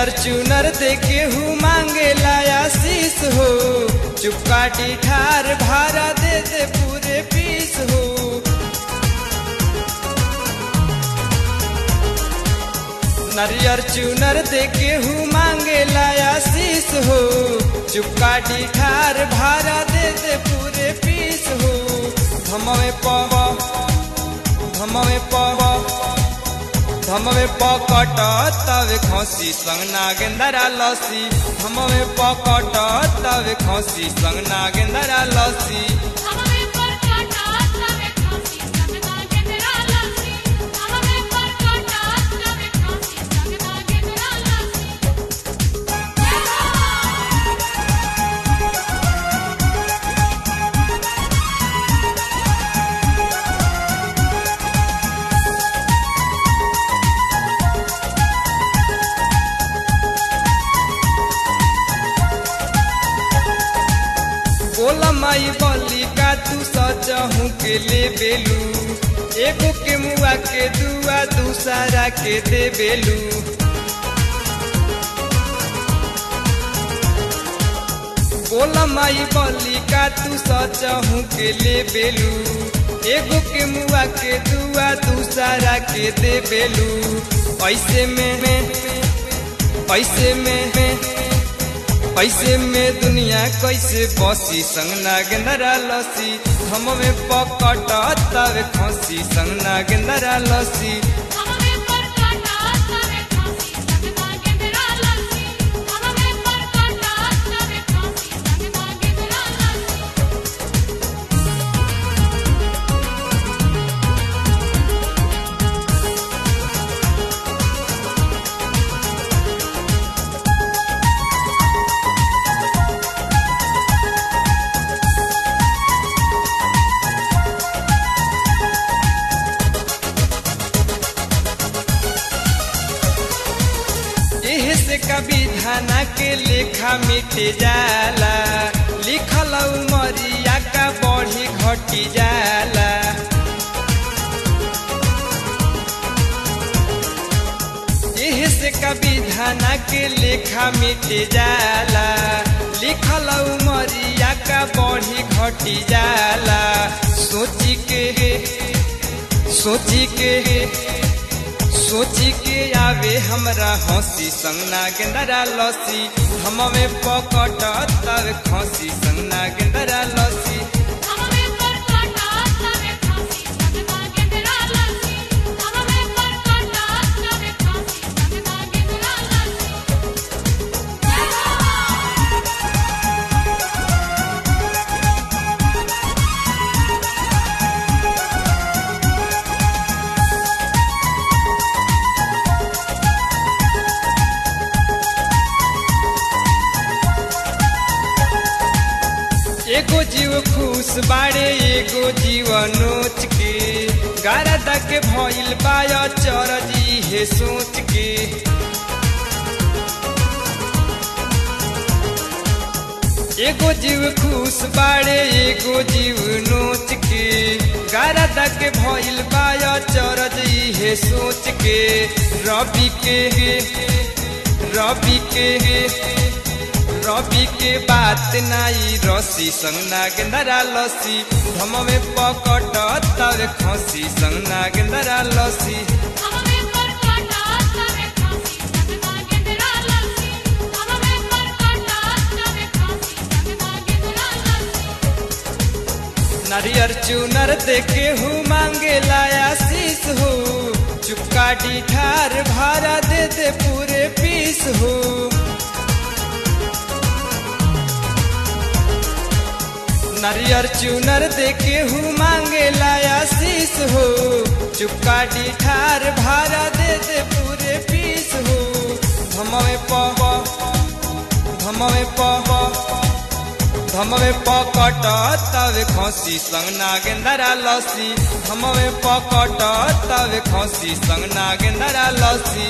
नारियर चुनर देके हूँ मांगे लाया शीश हो, चुपकाटी ठार भारा दे दे पूरे पीस हो। नारियर चुनर देके हूँ मांगे लाया शीश हो, चुपकाटी ठार भारा दे दे पूरे पीस हो। धमवे पकट तवे खसी संग नागेंद्रा लसी, धमवे पकट तवे खसी संग नागेंद्रा लसी। बोला माई बोली का तू सचहूँ के ले बेलू, एगो के मुआ के दुआ दूसरा के दे बेलू। बोला माई बोली का तू सचहूँ के ले बेलू, एगो के मुआ के दुआ दूसरा के दे बेलू। ऐसे में दुनिया कैसे बसी संग नागेंद्रा लसी, धमवे पकट तवे खसी संग नागेंद्रा लसी। से कभी धाना के लेखा मिटे जाला, लिखल उमरिया का बढ़ी घटी जाला। एह से कभी धाना के लेखा मिटे जाला, लिखल उमरिया का बढ़ी घटी जाला। सोची के आवे हमरा हंसी संग नागेंद्रा लसी, धमवे पकट तवे खसी संग नागेंद्रा लसी। एगो जीव खुश बाड़े एगो जीव नोच के, गारदा के भइल बाया चरजी हे सोच के। एगो जीव खुश बाड़े एगो जीव नोच के, गारदा के भइल बाया चरजी हे सोच के। रवि के बात नाई रसी संग नागेंद्रा लसी, धमवे पकट तवे खसी संग नागेंद्रा लसी। नारियर चुनर देके हूँ मांगे लाया शीश हो, चुपकाटी ठार भारा दे दे पूरे पीस हो। नारियर चुनर देके हूँ मांगे लाया शीश हो, चुपकाटी ठार भारा दे दे पूरे पीस हो। धमवे पकट तवे खसी संग नागेंद्रा लसी, धमवे पकट तवे खसी संग नागेंद्रा लसी।